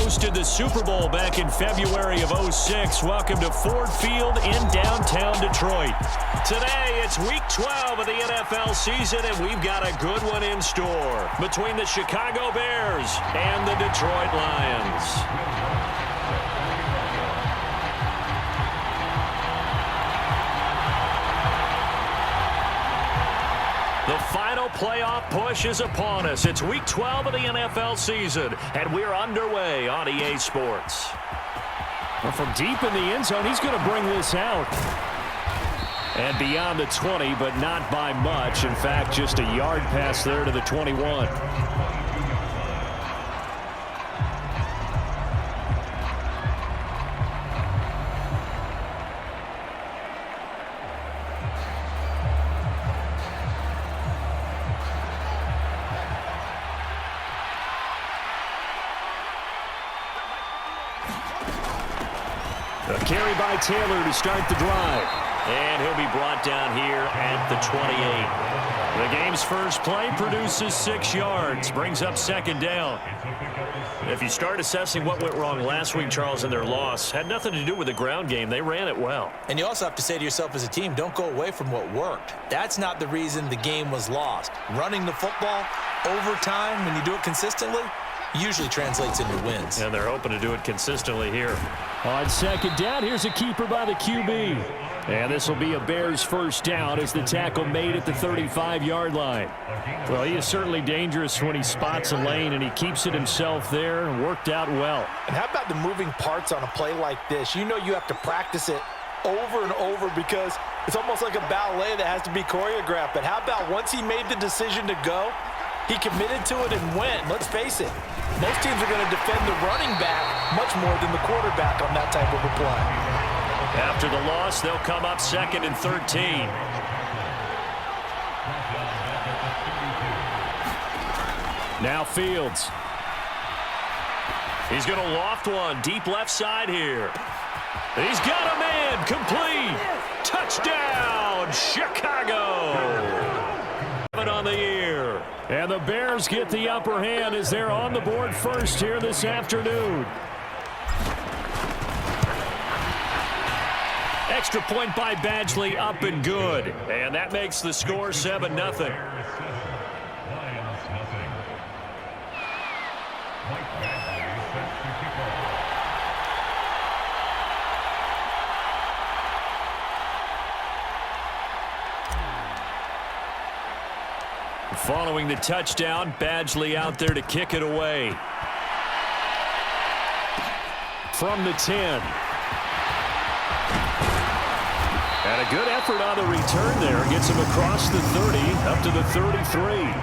hosted the Super Bowl back in February of '06. Welcome to Ford Field in downtown Detroit. Today, it's Week 12 of the NFL season, and we've got a good one in store between the Chicago Bears and the Detroit Lions. The final playoff push is upon us. It's Week 12 of the NFL season, and we're underway on EA Sports. Well, from deep in the end zone, he's going to bring this out. And beyond the 20, but not by much. In fact, just a yard pass there to the 21. A carry by Taylor to start the drive. And he'll be brought down here at the 28. The game's first play produces 6 yards, brings up second down. If you start assessing what went wrong last week, Charles, in their loss, had nothing to do with the ground game. They ran it well. And you also have to say to yourself as a team, don't go away from what worked. That's not the reason the game was lost. Running the football over time, when you do it consistently, usually translates into wins. And they're hoping to do it consistently here. On second down, here's a keeper by the QB. And this will be a Bears first down as the tackle made at the 35-yard line. Well, he is certainly dangerous when he spots a lane, and he keeps it himself there and worked out well. And how about the moving parts on a play like this? You know you have to practice it over and over because it's almost like a ballet that has to be choreographed. But how about once he made the decision to go, he committed to it and went. Let's face it, most teams are going to defend the running back much more than the quarterback on that type of a play. After the loss, they'll come up 2nd and 13. Now Fields. He's going to loft one deep left side here. He's got a man. Complete. Touchdown, Chicago. On the year. And the Bears get the upper hand as they're on the board first here this afternoon. Extra point by Badgley, up and good. And that makes the score 7-0. Following the touchdown, Badgley out there to kick it away. From the 10. And a good effort on the return there. Gets him across the 30, up to the 33.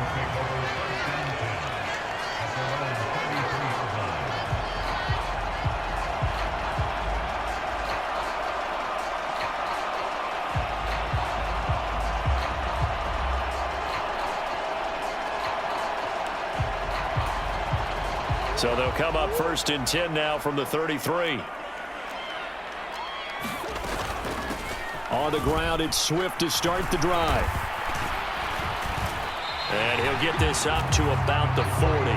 So they'll come up 1st and 10 now from the 33. On the ground, it's Swift to start the drive. And he'll get this up to about the 40.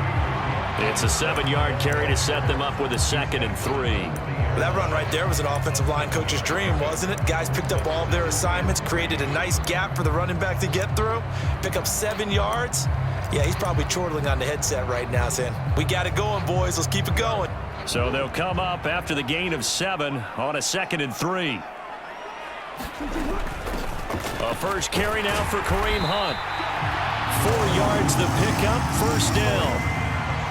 It's a 7-yard carry to set them up with a 2nd and 3. That run right there was an offensive line coach's dream, wasn't it? Guys picked up all of their assignments, created a nice gap for the running back to get through, pick up 7 yards. Yeah, he's probably chortling on the headset right now saying, we got it going, boys. Let's keep it going. So they'll come up after the gain of 7 on a 2nd and 3. A first carry now for Kareem Hunt. 4 yards the pickup, first down.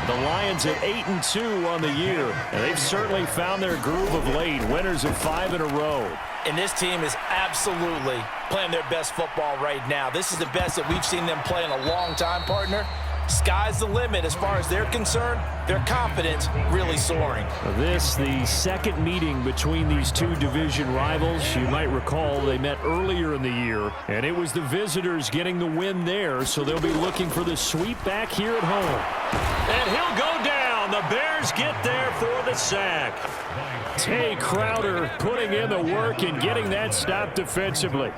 The Lions at 8-2 on the year, and they've certainly found their groove of late. Winners of 5 in a row. And this team is absolutely playing their best football right now. This is the best that we've seen them play in a long time, partner. Sky's the limit as far as they're concerned. Their confidence really soaring. This, the second meeting between these two division rivals. You might recall they met earlier in the year, and it was the visitors getting the win there, so they'll be looking for the sweep back here at home. And he'll go down. The Bears get there for the sack. Tay Crowder putting in the work and getting that stop defensively.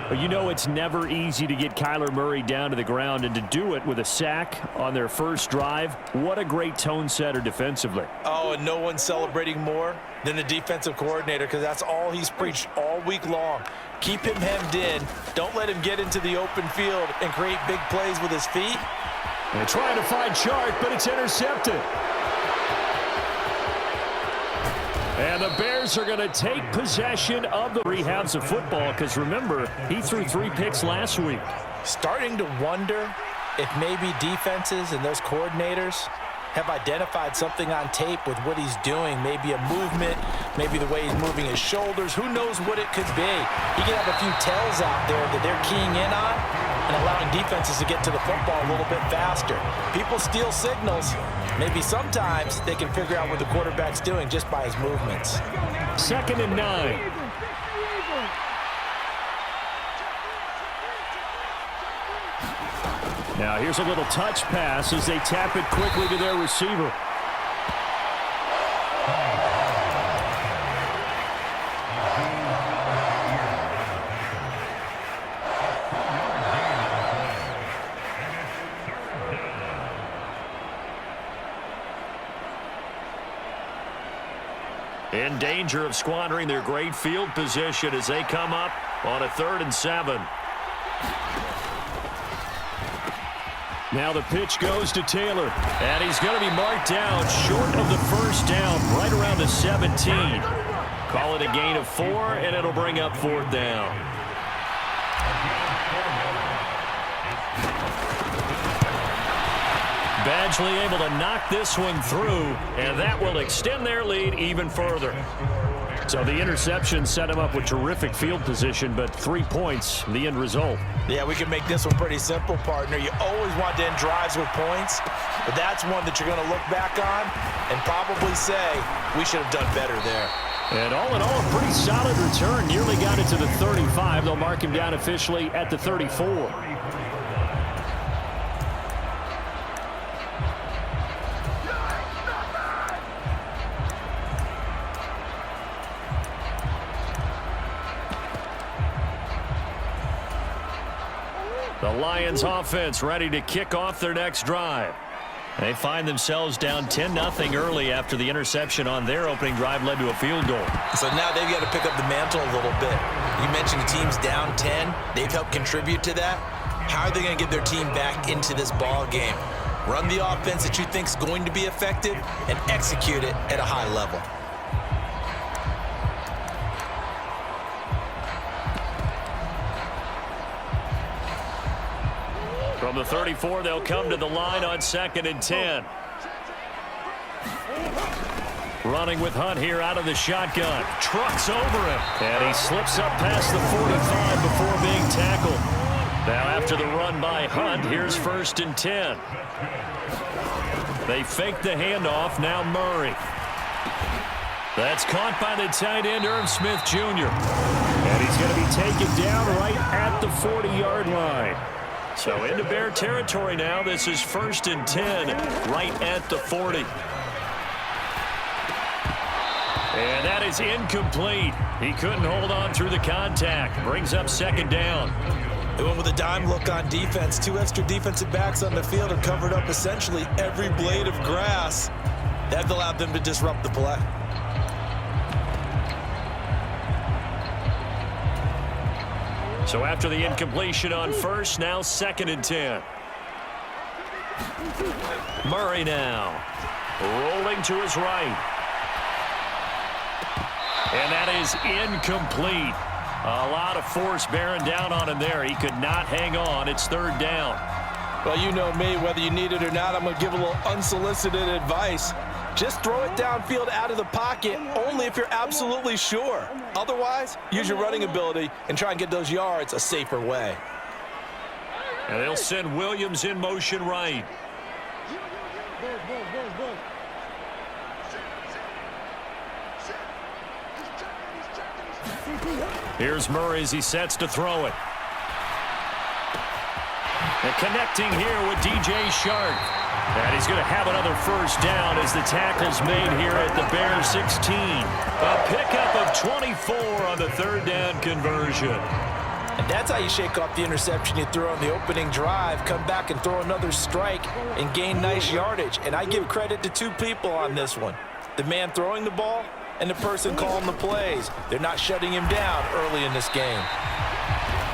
Well, you know it's never easy to get Kyler Murray down to the ground, and to do it with a sack on their first drive, what a great tone setter defensively. Oh, and no one's celebrating more than the defensive coordinator, because that's all he's preached all week long. Keep him hemmed in. Don't let him get into the open field and create big plays with his feet. They're trying to find Chark, but it's intercepted. And the Bears are going to take possession of the rehabs of football, because remember, he threw 3 picks last week. Starting to wonder if maybe defenses and those coordinators have identified something on tape with what he's doing. Maybe a movement, maybe the way he's moving his shoulders. Who knows what it could be? He could have a few tells out there that they're keying in on and allowing defenses to get to the football a little bit faster. People steal signals. Maybe sometimes they can figure out what the quarterback's doing just by his movements. 2nd and 9. Now here's a little touch pass as they tap it quickly to their receiver. In danger of squandering their great field position as they come up on a 3rd and 7. Now the pitch goes to Taylor, and he's going to be marked down short of the first down, right around the 17. Call it a gain of 4, and it'll bring up 4th down. Badgley able to knock this one through, and that will extend their lead even further. So the interception set him up with terrific field position, but 3 points, the end result. Yeah, we can make this one pretty simple, partner. You always want to end drives with points, but that's one that you're going to look back on and probably say, we should have done better there. And all in all, a pretty solid return. Nearly got it to the 35. They'll mark him down officially at the 34. The Lions offense ready to kick off their next drive. They find themselves down 10-0 early after the interception on their opening drive led to a field goal. So now they've got to pick up the mantle a little bit. You mentioned the team's down 10. They've helped contribute to that. How are they going to get their team back into this ball game? Run the offense that you think is going to be effective and execute it at a high level. From the 34, they'll come to the line on 2nd and 10. Running with Hunt here out of the shotgun. Trucks over him. And he slips up past the 45 before being tackled. Now after the run by Hunt, here's 1st and 10. They fake the handoff. Now Murray. That's caught by the tight end, Irv Smith Jr. And he's going to be taken down right at the 40-yard line. So into Bear territory now. This is 1st and 10 right at the 40. And that is incomplete. He couldn't hold on through the contact. Brings up 2nd down. They went with a dime look on defense. 2 extra defensive backs on the field and covered up essentially every blade of grass. That allowed them to disrupt the play. So after the incompletion on 1st, now 2nd and 10. Murray now rolling to his right. And that is incomplete. A lot of force bearing down on him there. He could not hang on. It's 3rd down. Well, you know me, whether you need it or not, I'm going to give a little unsolicited advice. Just throw it downfield out of the pocket only if you're absolutely sure. Otherwise, use your running ability and try and get those yards a safer way. And they'll send Williams in motion right. Here's Murray as he sets to throw it. And connecting here with DJ Shark. And he's going to have another 1st down as the tackle's made here at the Bears 16. A pickup of 24 on the 3rd down conversion. And that's how you shake off the interception you threw on the opening drive, come back and throw another strike and gain nice yardage. And I give credit to two people on this one. The man throwing the ball and the person calling the plays. They're not shutting him down early in this game.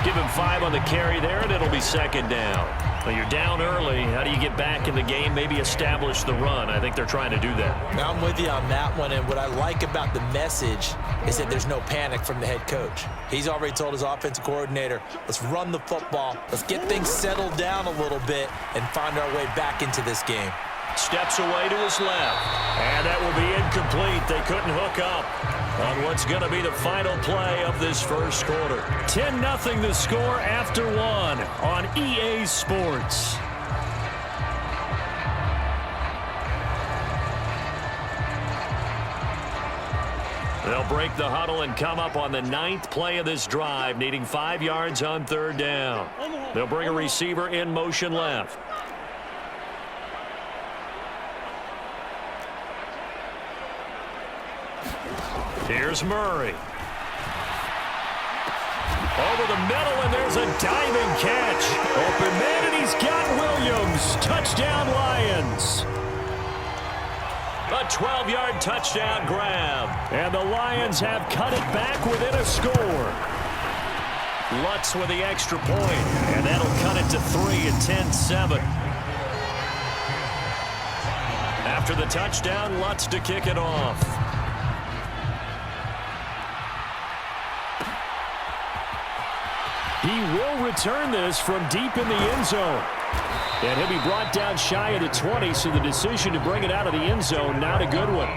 Give him 5 on the carry there, and it'll be second down. Well, you're down early. How do you get back in the game, maybe establish the run? I think they're trying to do that. Now I'm with you on that one, and what I like about the message is that there's no panic from the head coach. He's already told his offensive coordinator, let's run the football, let's get things settled down a little bit and find our way back into this game. Steps away to his left, and that will be incomplete. They couldn't hook up on what's going to be the final play of this first quarter. 10-0 the score after 1 on EA Sports. They'll break the huddle and come up on the 9th play of this drive, needing 5 yards on third down. They'll bring a receiver in motion left. Here's Murray. Over the middle, and there's a diving catch. Open man, and he's got Williams. Touchdown, Lions. A 12-yard touchdown grab. And the Lions have cut it back within a score. Lutz with the extra point, and that'll cut it to 3 at 10-7. After the touchdown, Lutz to kick it off. He will return this from deep in the end zone. And he'll be brought down shy of the 20, so the decision to bring it out of the end zone, not a good one.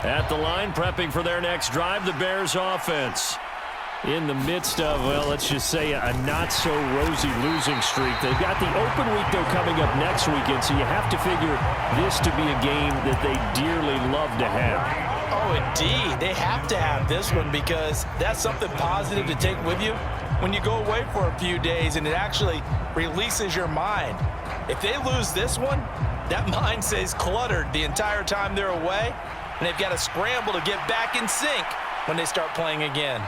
At the line, prepping for their next drive, the Bears offense. In the midst of, well, let's just say a not-so-rosy losing streak. They've got the open week, though, coming up next weekend, so you have to figure this to be a game that they dearly love to have. Oh, indeed. They have to have this one because that's something positive to take with you when you go away for a few days, and it actually releases your mind. If they lose this one, that mind stays cluttered the entire time they're away, and they've got to scramble to get back in sync when they start playing again.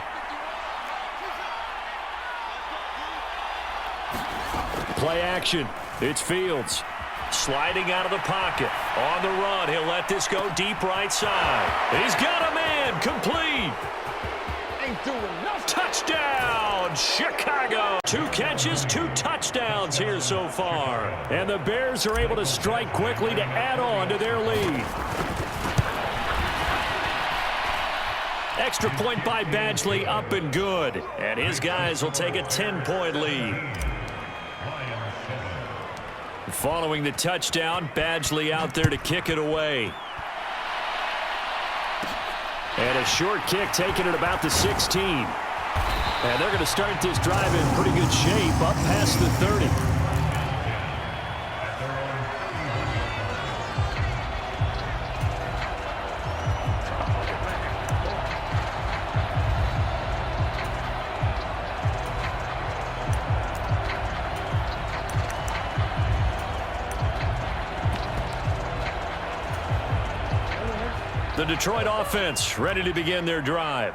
Play action. It's Fields. Sliding out of the pocket. On the run, he'll let this go deep right side. He's got a man. Complete. Ain't doing nothing. Touchdown, Chicago. 2 catches, 2 touchdowns here so far. And the Bears are able to strike quickly to add on to their lead. Extra point by Badgley, up and good. And his guys will take a 10-point lead. Following the touchdown, Badgley out there to kick it away. And a short kick taken at about the 16. And they're going to start this drive in pretty good shape, up past the 30. The Detroit offense ready to begin their drive.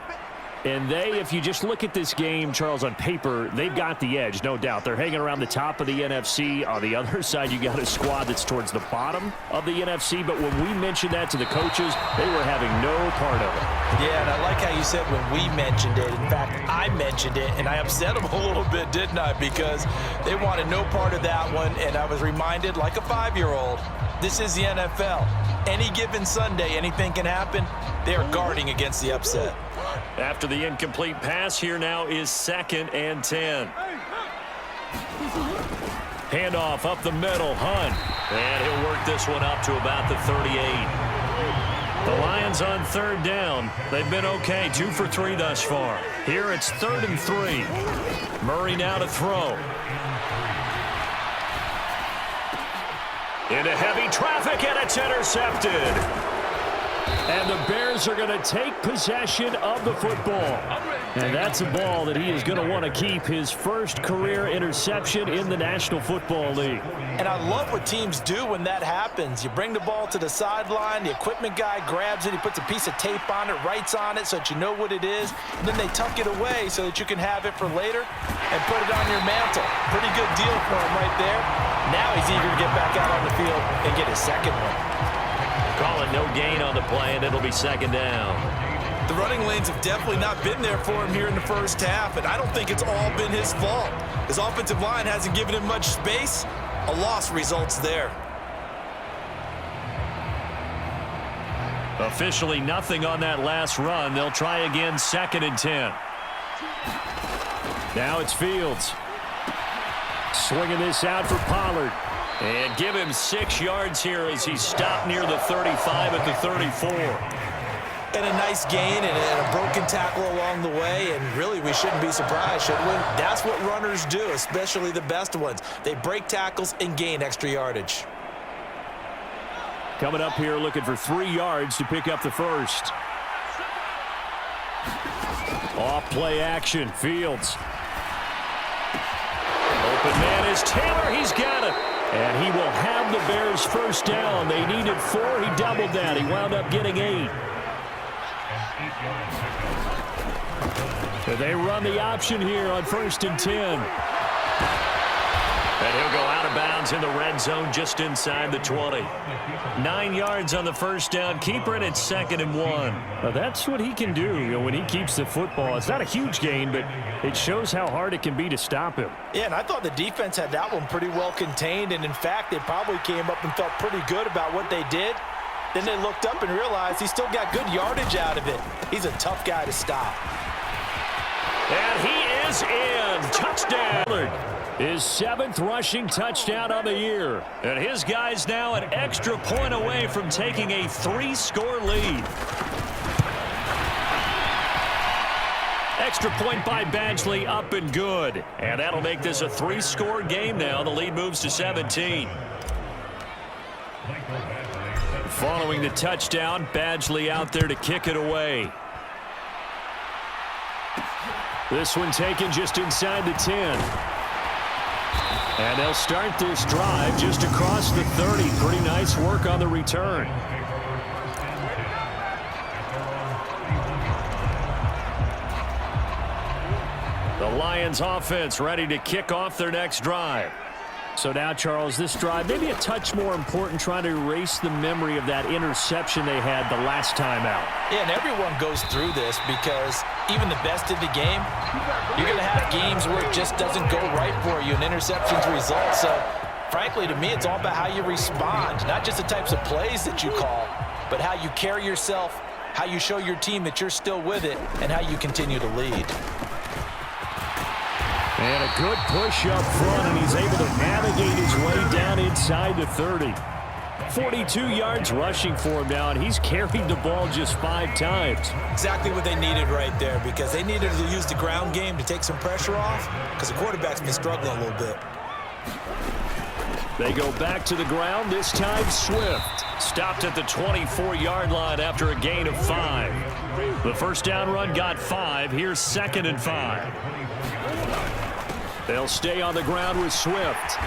And they, if you just look at this game, Charles, on paper, they've got the edge, no doubt. They're hanging around the top of the NFC. On the other side, you got a squad that's towards the bottom of the NFC. But when we mentioned that to the coaches, they were having no part of it. Yeah, and I like how you said when we mentioned it. In fact, I mentioned it, and I upset them a little bit, didn't I? Because they wanted no part of that one, and I was reminded, like a 5-year-old, this is the NFL. Any given Sunday, anything can happen. They are guarding against the upset. After the incomplete pass, here now is 2nd and 10. Handoff up the middle, Hunt. And he'll work this one up to about the 38. The Lions on 3rd down. They've been okay, 2 for 3 thus far. Here it's 3rd and 3. Murray now to throw. Into heavy traffic, and it's intercepted. And the Bears are going to take possession of the football. And that's a ball that he is going to want to keep, his first career interception in the National Football League. And I love what teams do when that happens. You bring the ball to the sideline, the equipment guy grabs it, he puts a piece of tape on it, writes on it so that you know what it is, and then they tuck it away so that you can have it for later and put it on your mantle. Pretty good deal for him right there. Now he's eager to get back out on the field and get his second one. Call it no gain on the play, and it'll be second down. The running lanes have definitely not been there for him here in the first half, and I don't think it's all been his fault. His offensive line hasn't given him much space. A loss results there. Officially nothing on that last run. They'll try again, 2nd and 10. Now it's Fields. Swinging this out for Pollard. And give him 6 yards here as he stopped near the 35 at the 34. And a nice gain and a broken tackle along the way, and really we shouldn't be surprised, should we? That's what runners do, especially the best ones. They break tackles and gain extra yardage. Coming up here looking for 3 yards to pick up the first. Off play action, Fields. Open man is Taylor, he's got it. And he will have the Bears first down. They needed 4, he doubled that. He wound up getting 8. But they run the option here on 1st and 10. And he'll go out of bounds in the red zone just inside the 20. 9 yards on the first down. Keeper, and it's 2nd and 1. Well, that's what he can do, when he keeps the football. It's not a huge gain, but it shows how hard it can be to stop him. Yeah, and I thought the defense had that one pretty well contained, and in fact, they probably came up and felt pretty good about what they did. Then they looked up and realized he still got good yardage out of it. He's a tough guy to stop. And he is in. Touchdown. His 7th rushing touchdown on the year. And his guy's now an extra point away from taking a 3-score lead. Extra point by Badgley, up and good. And that'll make this a 3-score game now. The lead moves to 17. Following the touchdown, Badgley out there to kick it away. This one taken just inside the 10. And they'll start this drive just across the 30. Pretty nice work on the return. The Lions offense ready to kick off their next drive. So now, Charles, this drive maybe a touch more important, trying to erase the memory of that interception they had the last time out. Yeah, and everyone goes through this because even the best in the game, you're going to have games where it just doesn't go right for you, and interceptions result. So, frankly, to me, it's all about how you respond, not just the types of plays that you call, but how you carry yourself, how you show your team that you're still with it, and how you continue to lead. And a good push up front, and he's able to navigate his way down inside the 30. 42 yards rushing for him now, and he's carried the ball just 5 times. Exactly what they needed right there, because they needed to use the ground game to take some pressure off, because the quarterback's been struggling a little bit. They go back to the ground, this time Swift. Stopped at the 24-yard line after a gain of 5. The first down run got 5. Here's 2nd and 5. They'll stay on the ground with Swift.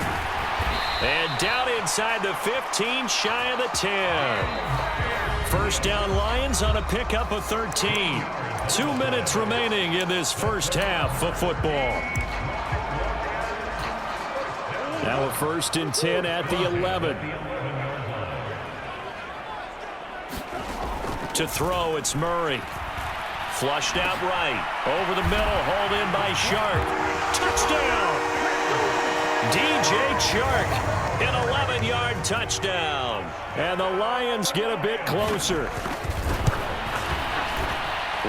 And down inside the 15, shy of the 10. First down Lions on a pickup of 13. 2 minutes remaining in this first half of football. Now a 1st and 10 at the 11. To throw, it's Murray. Flushed out right. Over the middle, hauled in by Shark. Touchdown! DJ Chark, an 11-yard touchdown. And the Lions get a bit closer.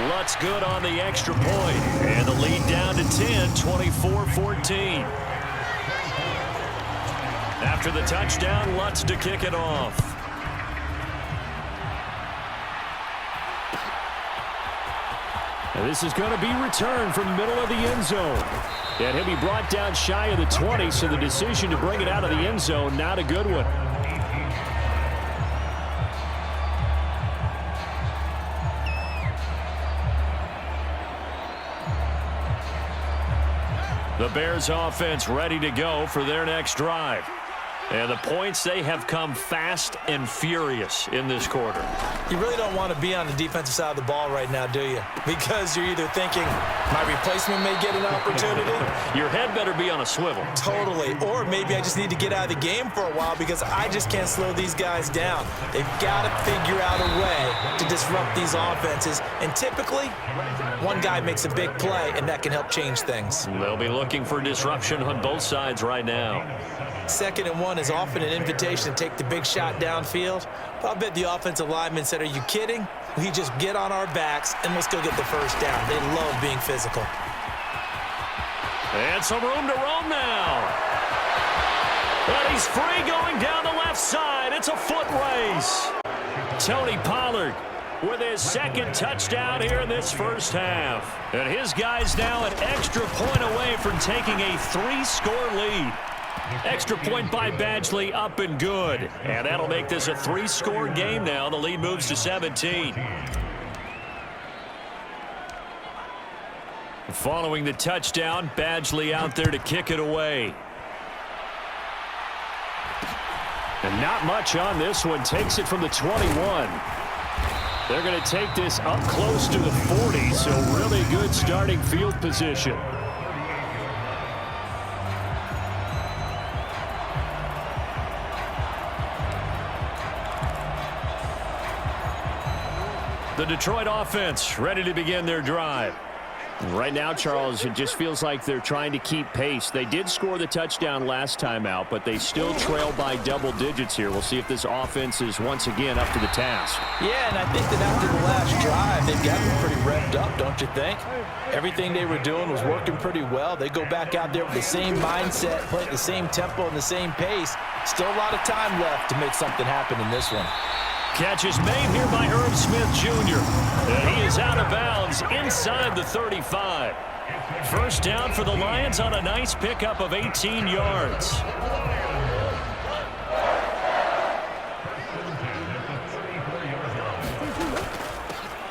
Lutz good on the extra point. And the lead down to 10, 24-14. After the touchdown, Lutz to kick it off. And this is going to be returned from the middle of the end zone. And he'll be brought down shy of the 20, so the decision to bring it out of the end zone, not a good one. The Bears offense ready to go for their next drive. And the points, they have come fast and furious in this quarter. You really don't want to be on the defensive side of the ball right now, do you? Because you're either thinking, my replacement may get an opportunity. Your head better be on a swivel. Totally. Or maybe I just need to get out of the game for a while because I just can't slow these guys down. They've got to figure out a way to disrupt these offenses. And typically, one guy makes a big play, and that can help change things. They'll be looking for disruption on both sides right now. 2nd and 1 is often an invitation to take the big shot downfield. But I bet the offensive lineman said, are you kidding? We just get on our backs and let's go get the first down. They love being physical. And some room to roam now. But he's free going down the left side. It's a foot race. Tony Pollard with his 2nd touchdown here in this first half. And his guys now an extra point away from taking a 3-score lead. Extra point by Badgley, up and good. And that'll make this a 3-score game now. The lead moves to 17. Following the touchdown, Badgley out there to kick it away. And not much on this one. Takes it from the 21. They're going to take this up close to the 40, so really good starting field position. The Detroit offense ready to begin their drive. Right now, Charles, it just feels like they're trying to keep pace. They did score the touchdown last time out, but they still trail by double digits here. We'll see if this offense is once again up to the task. Yeah, and I think that after the last drive, they've gotten pretty revved up, don't you think? Everything they were doing was working pretty well. They go back out there with the same mindset, play at the same tempo and the same pace. Still a lot of time left to make something happen in this one. Catch is made here by Herb Smith Jr. And he is out of bounds inside the 35. First down for the Lions on a nice pickup of 18 yards.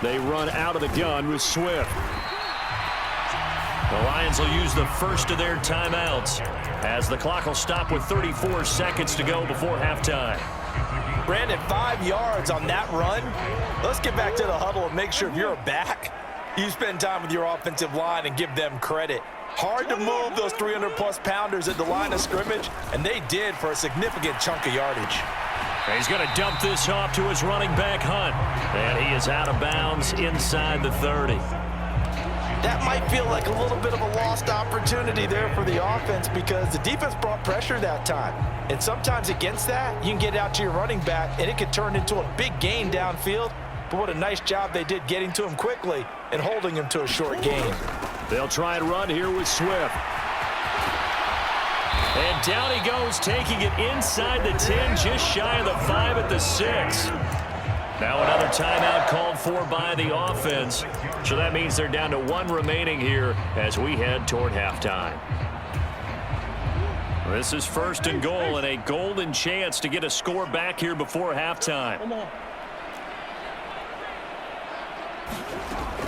They run out of the gun with Swift. The Lions will use the first of their timeouts as the clock will stop with 34 seconds to go before halftime. Brandon, 5 yards on that run. Let's get back to the huddle and make sure if you're a back, you spend time with your offensive line and give them credit. Hard to move those 300-plus pounders at the line of scrimmage, and they did for a significant chunk of yardage. He's going to dump this off to his running back, Hunt. And he is out of bounds inside the 30. That might feel like a little bit of a lost opportunity there for the offense because the defense brought pressure that time. And sometimes against that, you can get out to your running back, and it could turn into a big gain downfield. But what a nice job they did getting to him quickly and holding him to a short gain. They'll try and run here with Swift. And down he goes, taking it inside the 10, just shy of the 5 at the 6. Now another timeout called for by the offense. So that means they're down to 1 remaining here as we head toward halftime. This is 1st and goal and a golden chance to get a score back here before halftime.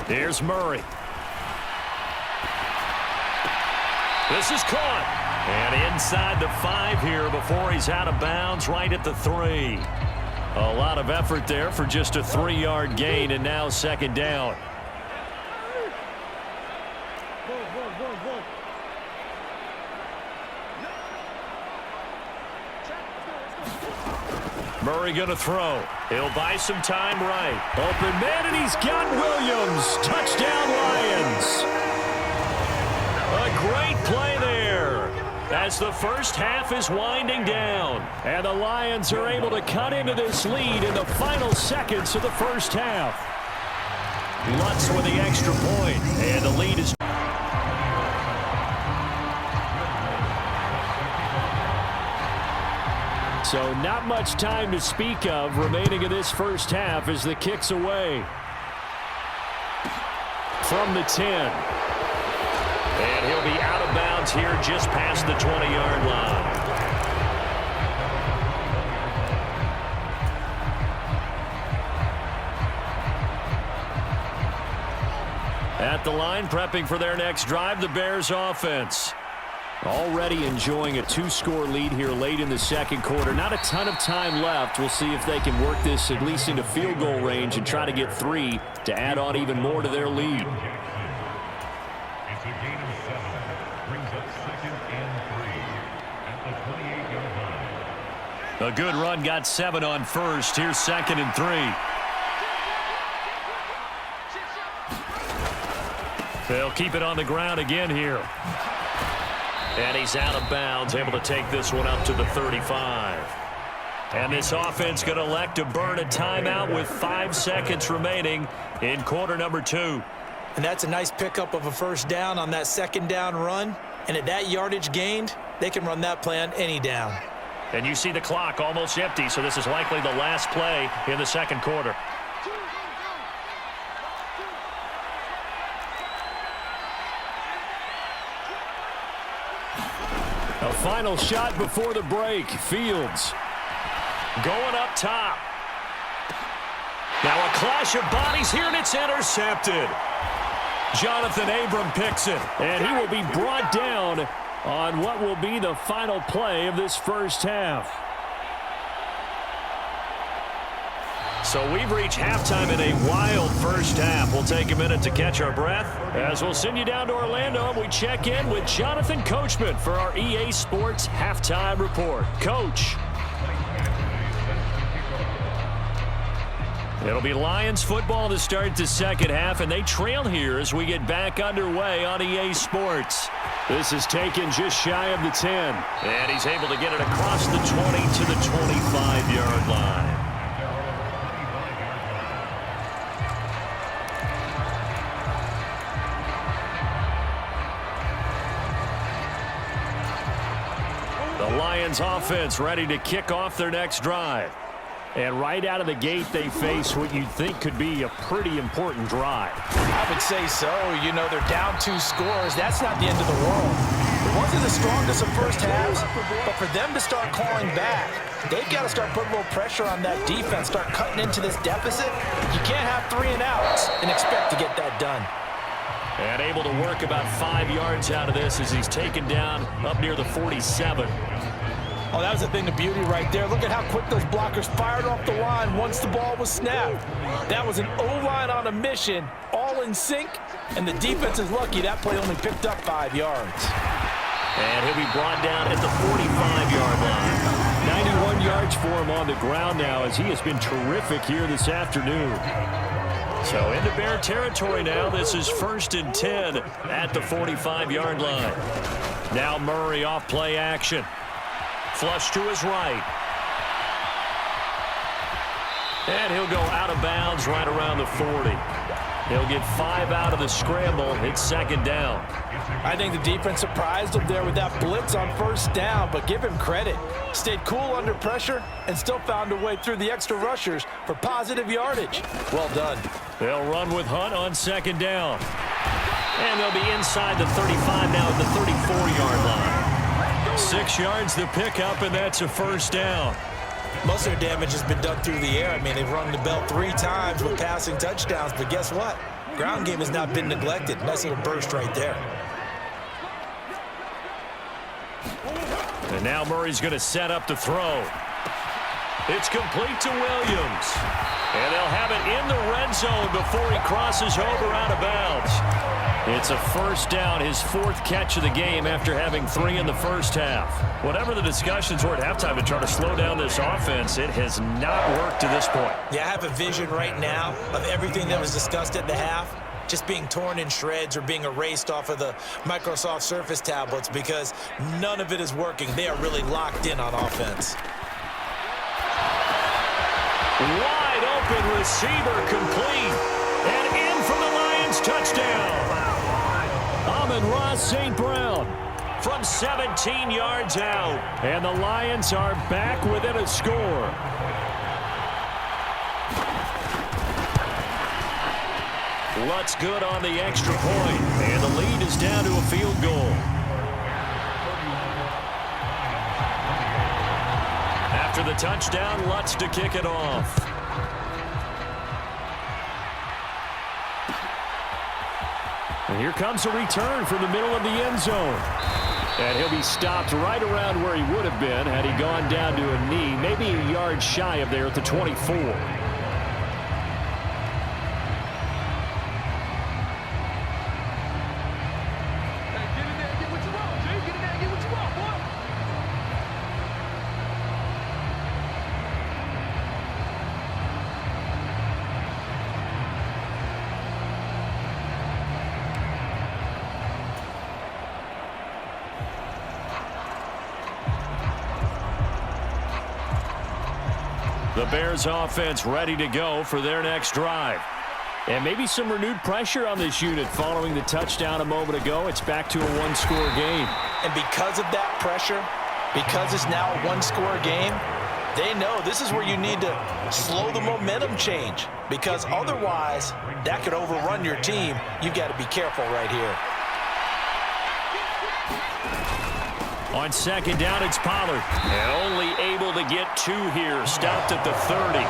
Here's Murray. This is caught. And inside the 5 here before he's out of bounds right at the 3. A lot of effort there for just a 3-yard gain, and now 2nd down. Murray going to throw. He'll buy some time right. Open man, and he's got Williams. Touchdown, Lions. A great play there as the first half is winding down. And the Lions are able to cut into this lead in the final seconds of the first half. Lutz with the extra point, and the lead is... So not much time to speak of remaining in this first half as the kick's away. From the 10. And he'll be out of bounds here just past the 20-yard line. At the line, prepping for their next drive, the Bears offense. Already enjoying a 2-score lead here late in the second quarter. Not a ton of time left. We'll see if they can work this at least into field goal range and try to get 3 to add on even more to their lead. It's a gain of 7. Brings up 2nd and 3 at the 28-yard line. A good run got 7 on first. Here's 2nd and 3. They'll keep it on the ground again here. And he's out of bounds, able to take this one up to the 35. And this offense going to elect to burn a timeout with 5 seconds remaining in quarter number 2. And that's a nice pickup of a first down on that second down run. And at that yardage gained, they can run that play on any down. And you see the clock almost empty, so this is likely the last play in the second quarter. A final shot before the break. Fields going up top. Now a clash of bodies here, and it's intercepted. Jonathan Abram picks it. And he will be brought down on what will be the final play of this first half. So we've reached halftime in a wild first half. We'll take a minute to catch our breath as we'll send you down to Orlando and we check in with Jonathan Coachman for our EA Sports Halftime Report. Coach. It'll be Lions football to start the second half, and they trail here as we get back underway on EA Sports. This is taken just shy of the 10. And he's able to get it across the 20 to the 25-yard line. The Lions offense ready to kick off their next drive. And right out of the gate, they face what you'd think could be a pretty important drive. I would say so. You know, they're down 2 scores. That's not the end of the world. It wasn't the strongest of first halves, but for them to start clawing back, they've got to start putting a little pressure on that defense, start cutting into this deficit. You can't have 3 and outs and expect to get that done. And able to work about 5 yards out of this as he's taken down up near the 47. Oh, that was a thing of beauty right there. Look at how quick those blockers fired off the line once the ball was snapped. That was an O-line on a mission, all in sync, and the defense is lucky that play only picked up 5 yards. And he'll be brought down at the 45-yard line. 91 yards for him on the ground now as he has been terrific here this afternoon. So into Bear territory now. This is 1st and 10 at the 45-yard line. Now Murray off play action. Flush to his right. And he'll go out of bounds right around the 40. He'll get 5 out of the scramble. It's 2nd down. I think the defense surprised him there with that blitz on first down, but give him credit. Stayed cool under pressure and still found a way through the extra rushers for positive yardage. Well done. They'll run with Hunt on 2nd down. And they'll be inside the 35 now at the 34-yard line. 6 yards to pick up, and that's a 1st down. Most of their damage has been done through the air. I mean, they've rung the bell 3 times with passing touchdowns, but guess what? Ground game has not been neglected. Nice little burst right there. And now Murray's going to set up to throw. It's complete to Williams. And they'll have it in the red zone before he crosses over out of bounds. It's a 1st down, his 4th catch of the game after having 3 in the first half. Whatever the discussions were at halftime to try to slow down this offense, it has not worked to this point. Yeah, I have a vision right now of everything that was discussed at the half just being torn in shreds or being erased off of the Microsoft Surface tablets because none of it is working. They are really locked in on offense. Wide open receiver complete. And in for the Lions touchdown. Amon-Ra St. Brown from 17 yards out. And the Lions are back within a score. Lutz good on the extra point. And the lead is down to a field goal. After the touchdown, Lutz to kick it off. And here comes a return from the middle of the end zone. And he'll be stopped right around where he would have been had he gone down to a knee, maybe a yard shy of there at the 24. The Bears offense ready to go for their next drive. And maybe some renewed pressure on this unit following the touchdown a moment ago. It's back to a one-score game. And because of that pressure, because it's now a one-score game, they know this is where you need to slow the momentum change, because otherwise that could overrun your team. You've got to be careful right here. On second down, it's Pollard. And only able to get 2 here. Stopped at the 30.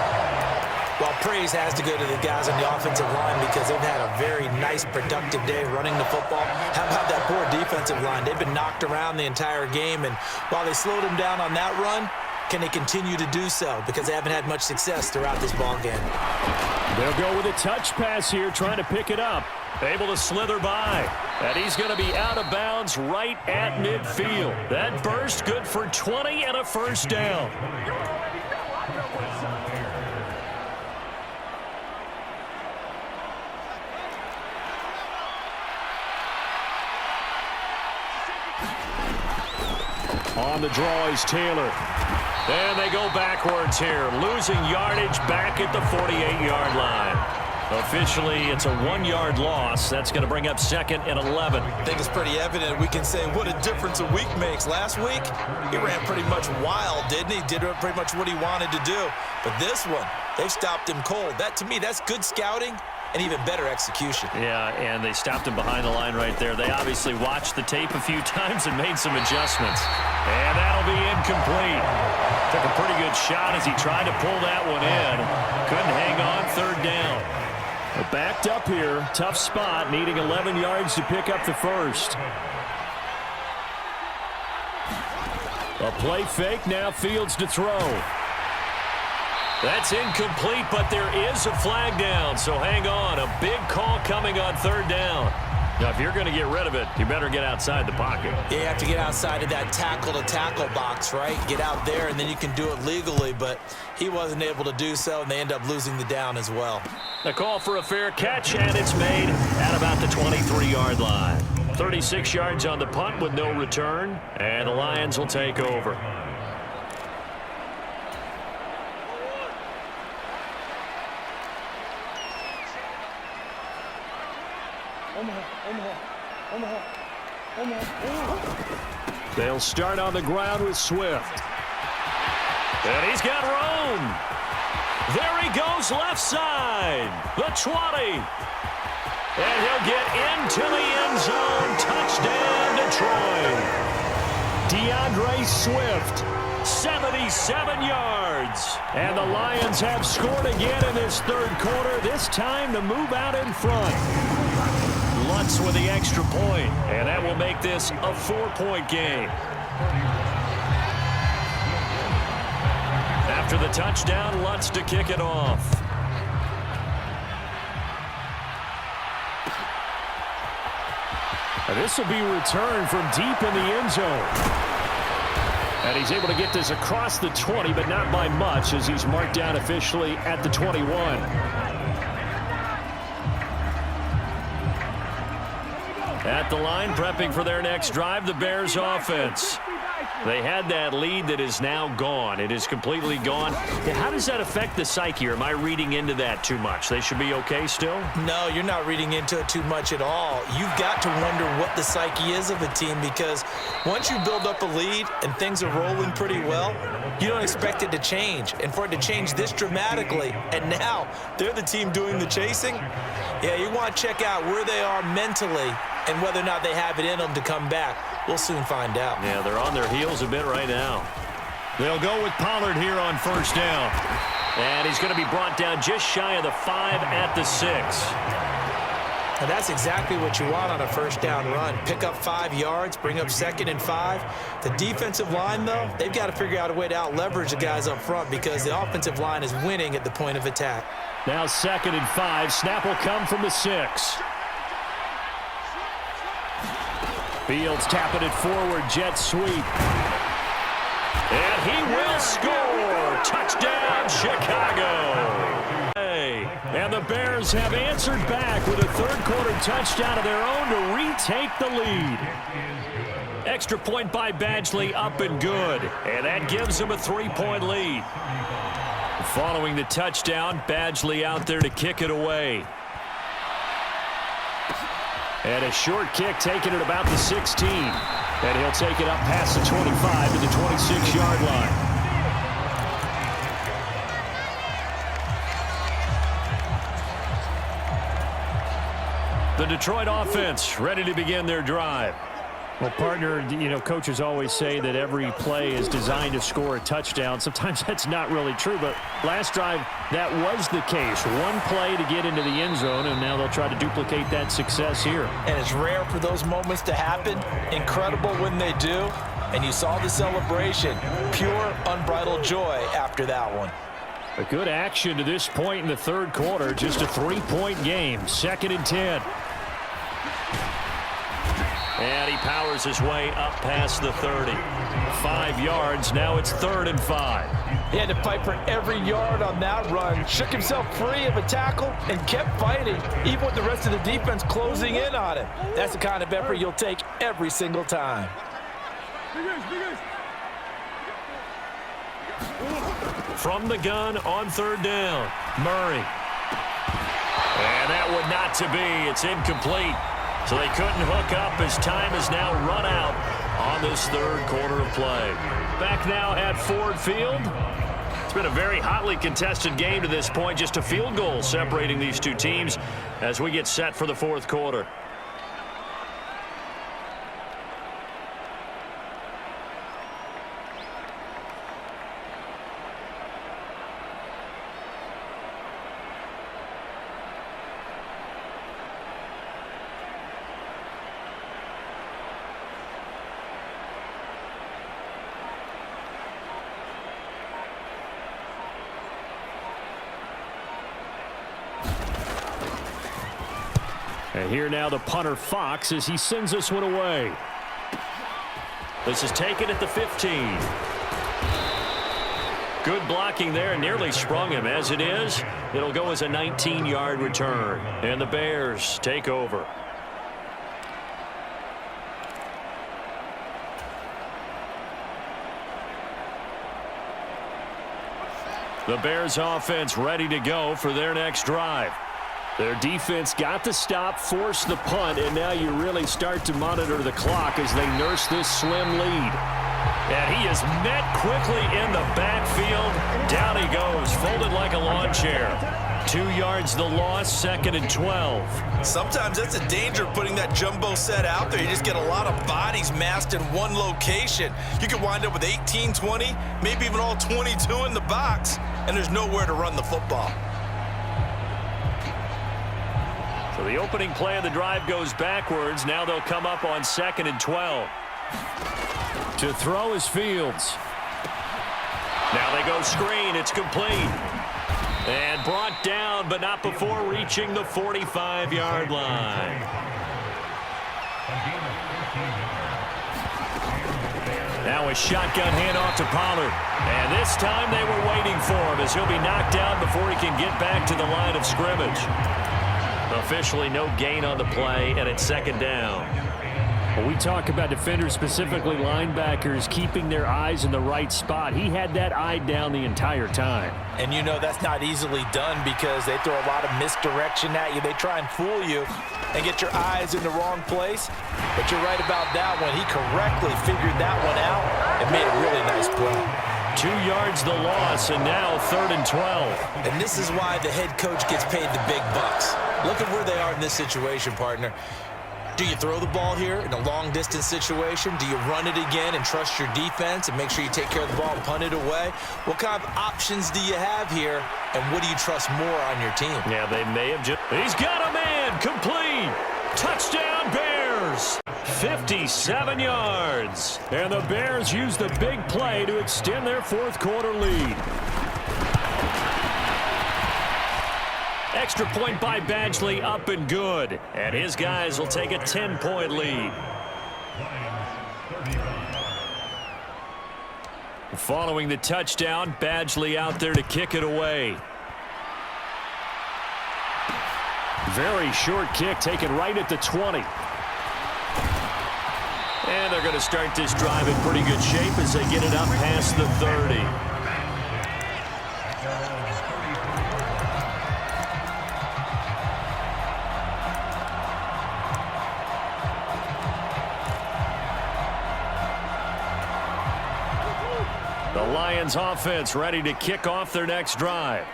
Well, praise has to go to the guys on the offensive line because they've had a very nice, productive day running the football. How about that poor defensive line? They've been knocked around the entire game, and while they slowed them down on that run, can they continue to do so? Because they haven't had much success throughout this ball game. They'll go with a touch pass here, trying to pick it up. Able to slither by. And he's going to be out of bounds right at midfield. That burst good for 20 and a first down. On the draw is Taylor. And they go backwards here. Losing yardage back at the 48-yard line. Officially, it's a 1-yard loss. That's going to bring up 2nd and 11. I think it's pretty evident. We can say what a difference a week makes. Last week, he ran pretty much wild, didn't he? Did pretty much what he wanted to do. But this one, they've stopped him cold. That, to me, that's good scouting and even better execution. Yeah, and they stopped him behind the line right there. They obviously watched the tape a few times and made some adjustments. And that'll be incomplete. Took a pretty good shot as he tried to pull that one in. Couldn't hang on, 3rd down. Backed up here, tough spot, needing 11 yards to pick up the first. A play fake, now Fields to throw. That's incomplete, but there is a flag down, so hang on. A big call coming on 3rd down. Now, if you're going to get rid of it, you better get outside the pocket. Yeah, you have to get outside of that tackle-to-tackle box, right? Get out there, and then you can do it legally, but he wasn't able to do so, and they end up losing the down as well. The call for a fair catch, and it's made at about the 23-yard line. 36 yards on the punt with no return, and the Lions will take over. They'll start on the ground with Swift. And he's got room. There he goes left side. The 20. And he'll get into the end zone. Touchdown, Detroit. DeAndre Swift. 77 yards. And the Lions have scored again in this 3rd quarter, this time to move out in front. Lutz with the extra point, and that will make this a 4-point game. After the touchdown, Lutz to kick it off. This will be returned from deep in the end zone. And he's able to get this across the 20, but not by much, as he's marked down officially at the 21. At the line, prepping for their next drive, the Bears offense. They had that lead that is now gone. It is completely gone. How does that affect the psyche? Or am I reading into that too much? They should be okay still? No, you're not reading into it too much at all. You've got to wonder what the psyche is of a team, because once you build up a lead and things are rolling pretty well, you don't expect it to change. And for it to change this dramatically, and now they're the team doing the chasing, yeah, you want to check out where they are mentally and whether or not they have it in them to come back. We'll soon find out. Yeah, they're on their heels a bit right now. They'll go with Pollard here on 1st down. And he's going to be brought down just shy of the 5 at the 6. And that's exactly what you want on a first down run. Pick up 5 yards, bring up 2nd and 5. The defensive line, though, they've got to figure out a way to out-leverage the guys up front because the offensive line is winning at the point of attack. Now 2nd and 5. Snap will come from the 6. Fields tapping it forward. Jet sweep. And he will score. Touchdown, Chicago. And the Bears have answered back with a third-quarter touchdown of their own to retake the lead. Extra point by Badgley, up and good. And that gives them a 3-point lead. Following the touchdown, Badgley out there to kick it away. And a short kick taken at about the 16. And he'll take it up past the 25 to the 26-yard line. The Detroit offense ready to begin their drive. Well, partner, you know, coaches always say that every play is designed to score a touchdown. Sometimes that's not really true, but last drive, that was the case. One play to get into the end zone, and now they'll try to duplicate that success here. And it's rare for those moments to happen. Incredible when they do. And you saw the celebration. Pure, unbridled joy after that one. A good action to this point in the third quarter. Just a 3-point game. 2nd and 10. And he powers his way up past the 30. 5 yards. Now it's 3rd and 5. He had to fight for every yard on that run. Shook himself free of a tackle and kept fighting, even with the rest of the defense closing in on him. That's the kind of effort you'll take every single time. From the gun on 3rd down, Murray. And that one not to be. It's incomplete. So they couldn't hook up as time is now run out on this third quarter of play. Back now at Ford Field. It's been a very hotly contested game to this point. Just a field goal separating these two teams as we get set for the fourth quarter. And here now the punter Fox as he sends this one away. This is taken at the 15. Good blocking there, nearly sprung him. As it is, it'll go as a 19-yard return. And the Bears take over. The Bears offense ready to go for their next drive. Their defense got the stop, forced the punt, and now you really start to monitor the clock as they nurse this slim lead. And he is met quickly in the backfield. Down he goes, folded like a lawn chair. 2 yards the loss, 2nd and 12. Sometimes that's the danger of putting that jumbo set out there. You just get a lot of bodies massed in one location. You could wind up with 18, 20, maybe even all 22 in the box, and there's nowhere to run the football. So the opening play of the drive goes backwards. Now they'll come up on 2nd and 12. To throw is Fields. Now they go screen. It's complete. And brought down, but not before reaching the 45-yard line. Now a shotgun handoff to Pollard. And this time they were waiting for him as he'll be knocked down before he can get back to the line of scrimmage. Officially no gain on the play, and it's 2nd down. When we talk about defenders, specifically linebackers, keeping their eyes in the right spot, he had that eye down the entire time. And you know that's not easily done because they throw a lot of misdirection at you. They try and fool you and get your eyes in the wrong place. But you're right about that one. He correctly figured that one out and made a really nice play. 2 yards the loss, and now 3rd and 12. And this is why the head coach gets paid the big bucks. Look at where they are in this situation, partner. Do you throw the ball here in a long-distance situation? Do you run it again and trust your defense and make sure you take care of the ball and punt it away? What kind of options do you have here, and what do you trust more on your team? Yeah, they may have just... He's got a man! And complete. Touchdown, Bears. 57 yards. And the Bears use the big play to extend their fourth quarter lead. Extra point by Badgley, up and good. And his guys will take a 10-point lead. Following the touchdown, Badgley out there to kick it away. Very short kick taken right at the 20. And they're going to start this drive in pretty good shape as they get it up past the 30. The Lions offense ready to kick off their next drive.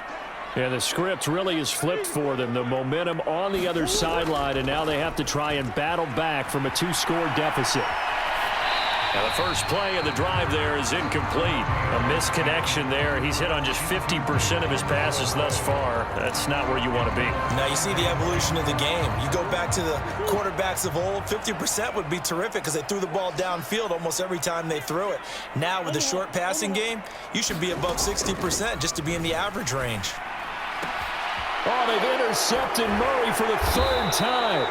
Yeah, the script really is flipped for them. The momentum on the other sideline, and now they have to try and battle back from a 2-score deficit. Now the first play of the drive there is incomplete. A misconnection there. He's hit on just 50% of his passes thus far. That's not where you want to be. Now you see the evolution of the game. You go back to the quarterbacks of old, 50% would be terrific because they threw the ball downfield almost every time they threw it. Now with the short passing game, you should be above 60% just to be in the average range. Oh, they've intercepted Murray for the third time.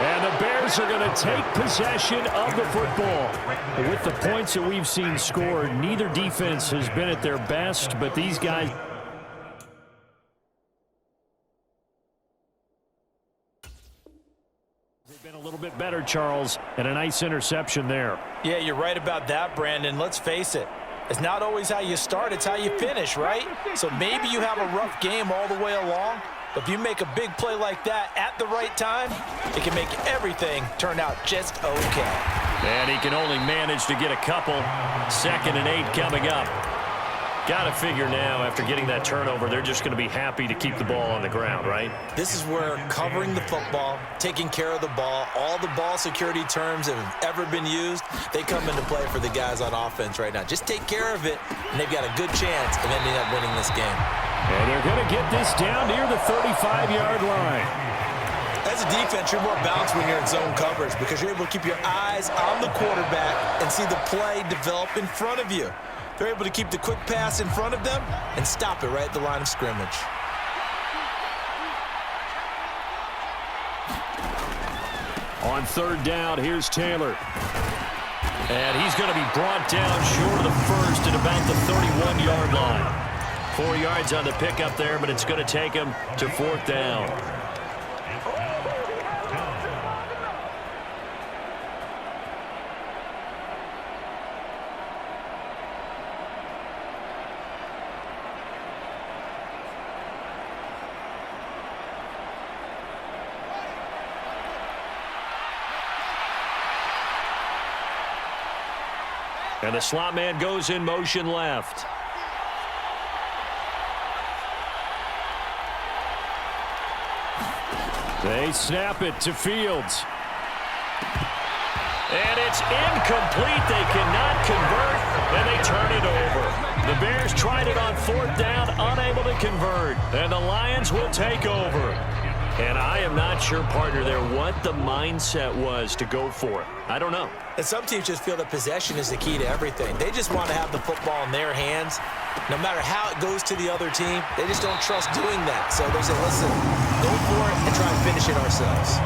And the Bears are going to take possession of the football. With the points that we've seen scored, neither defense has been at their best, but these guys... they've been a little bit better, Charles, and a nice interception there. Yeah, you're right about that, Brandon. Let's face it. It's not always how you start, it's how you finish, right? So maybe you have a rough game all the way along, but if you make a big play like that at the right time, it can make everything turn out just okay. And he can only manage to get a couple. 2nd and 8 coming up. Got to figure now, after getting that turnover, they're just going to be happy to keep the ball on the ground, right? This is where covering the football, taking care of the ball, all the ball security terms that have ever been used, they come into play for the guys on offense right now. Just take care of it, and they've got a good chance of ending up winning this game. And they're going to get this down near the 35-yard line. As a defense, you're more balanced when you're in zone coverage because you're able to keep your eyes on the quarterback and see the play develop in front of you. They're able to keep the quick pass in front of them and stop it right at the line of scrimmage. On 3rd down, here's Taylor. And he's going to be brought down short of the first at about the 31-yard line. 4 yards on the pickup there, but it's going to take him to 4th down. And the slot man goes in motion left. They snap it to Fields. And it's incomplete. They cannot convert, and they turn it over. The Bears tried it on 4th down, unable to convert. And the Lions will take over. And I am not sure, partner, there what the mindset was to go for it. I don't know. And some teams just feel that possession is the key to everything. They just want to have the football in their hands. No matter how it goes to the other team, they just don't trust doing that. So they say, listen, go for it and try and finish it ourselves.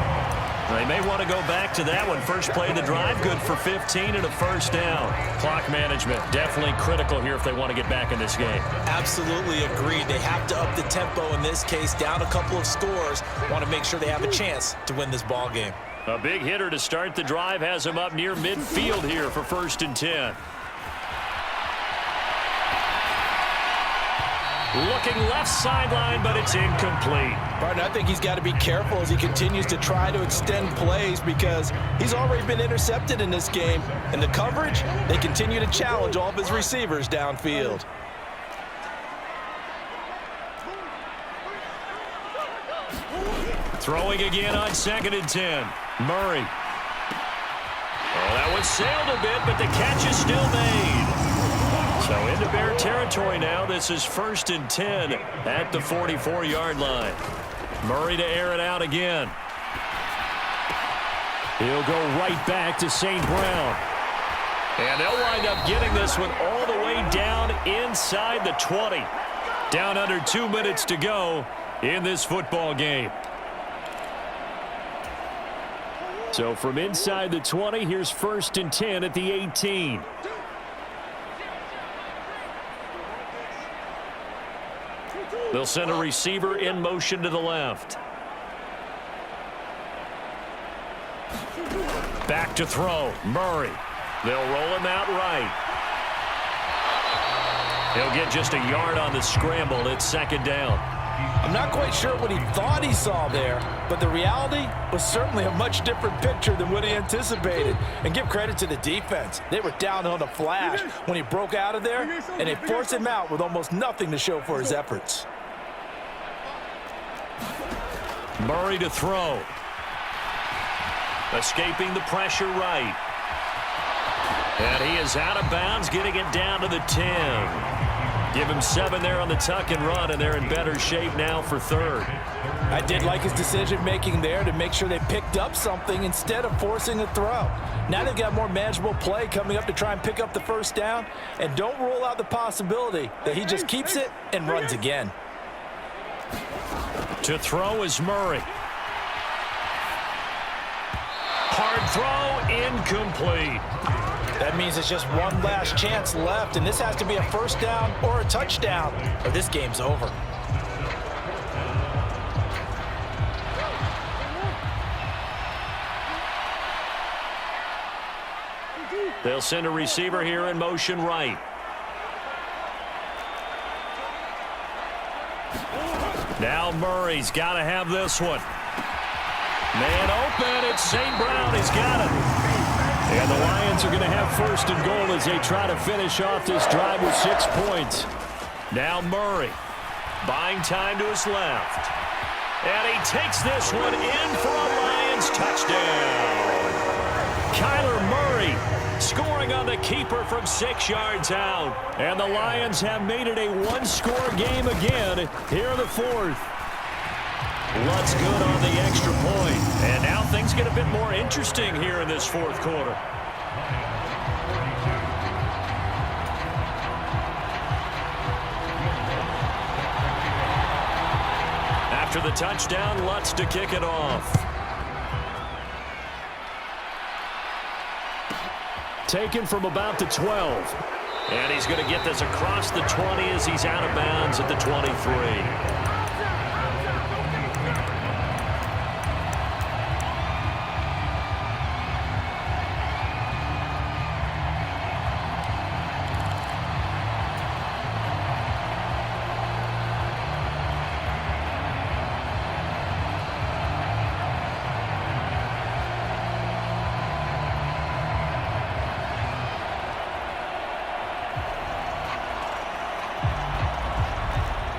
They may want to go back to that one. First play of the drive, good for 15 and a 1st down. Clock management, definitely critical here if they want to get back in this game. Absolutely agreed. They have to up the tempo in this case, down a couple of scores. Want to make sure they have a chance to win this ball game. A big hitter to start the drive has him up near midfield here for 1st and 10. Looking left sideline, but it's incomplete. Barton, I think he's got to be careful as he continues to try to extend plays because he's already been intercepted in this game. And the coverage, they continue to challenge all of his receivers downfield. Throwing again on 2nd and 10. Murray. Oh, that one sailed a bit, but the catch is still made. So into Bear territory now. This is 1st and 10 at the 44-yard line. Murray to air it out again. He'll go right back to St. Brown. And they'll wind up getting this one all the way down inside the 20. Down under 2 minutes to go in this football game. So from inside the 20, here's 1st and 10 at the 18. They'll send a receiver in motion to the left. Back to throw. Murray. They'll roll him out right. He'll get just a yard on the scramble. It's 2nd down. I'm not quite sure what he thought he saw there, but the reality was certainly a much different picture than what he anticipated. And give credit to the defense. They were down on a flash when he broke out of there, and they forced him out with almost nothing to show for his efforts. Murray to throw. Escaping the pressure right. And he is out of bounds, getting it down to the 10. Give him 7 there on the tuck and run, and they're in better shape now for 3rd. I did like his decision-making there to make sure they picked up something instead of forcing a throw. Now they've got more manageable play coming up to try and pick up the 1st down, and don't rule out the possibility that he just keeps it and runs again. To throw is Murray. Hard throw, incomplete. That means it's just one last chance left, and this has to be a 1st down or a touchdown, or this game's over. They'll send a receiver here in motion right. Now Murray's got to have this one. Man open, it's St. Brown. He's got it. And the Lions are going to have 1st and goal as they try to finish off this drive with 6 points. Now Murray buying time to his left. And he takes this one in for a Lions touchdown. Kyler Murray scoring on the keeper from 6 yards out. And the Lions have made it a one-score game again here in the 4th. Lutz good on the extra point. And now things get a bit more interesting here in this 4th quarter. After the touchdown, Lutz to kick it off. Taken from about the 12. And he's going to get this across the 20 as he's out of bounds at the 23.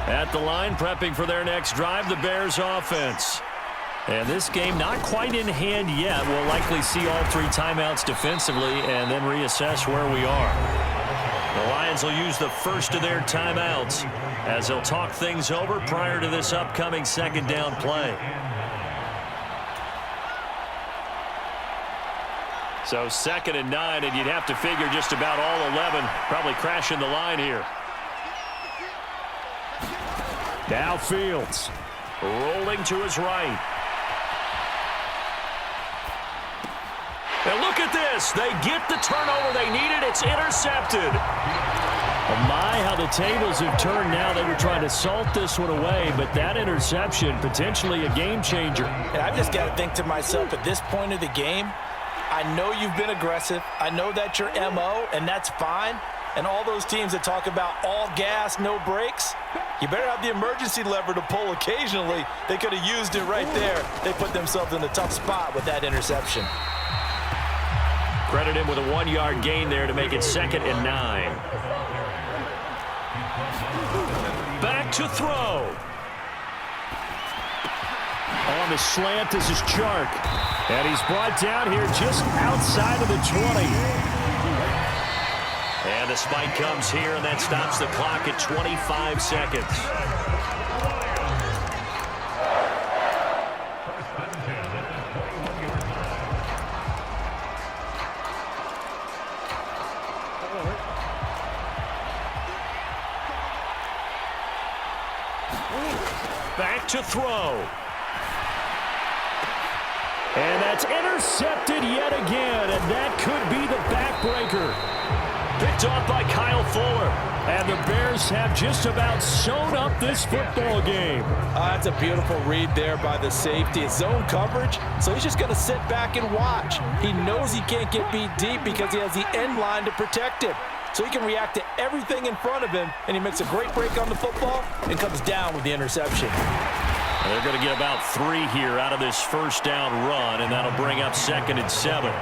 At the line, prepping for their next drive, the Bears offense. And this game not quite in hand yet. We'll likely see all 3 timeouts defensively and then reassess where we are. The Lions will use the first of their timeouts as they'll talk things over prior to this upcoming 2nd down play. So 2nd and 9, and you'd have to figure just about all 11 probably crashing the line here. Now Fields rolling to his right. And look at this. They get the turnover they needed. It's intercepted. Oh my, how the tables have turned now. They were trying to salt this one away, but that interception, potentially a game changer. And I've just got to think to myself, at this point of the game, I know you've been aggressive. I know that's your MO, and that's fine. And all those teams that talk about all gas, no brakes, you better have the emergency lever to pull occasionally. They could have used it right there. They put themselves in a tough spot with that interception. Credit him with a 1-yard gain there to make it 2nd and 9. Back to throw. On the slant, this is Chark. And he's brought down here just outside of the 20. And the spike comes here, and that stops the clock at 25 seconds. First and 10 at the 21-yard line. Back to throw. And that's intercepted yet again, and that could be the backbreaker. Picked off by Kyle Fuller. And the Bears have just about sewn up this football game. That's a beautiful read there by the safety. It's zone coverage, so he's just going to sit back and watch. He knows he can't get beat deep because he has the end line to protect him. So he can react to everything in front of him, and he makes a great break on the football and comes down with the interception. They're going to get about 3 here out of this first down run, and that'll bring up 2nd and 7.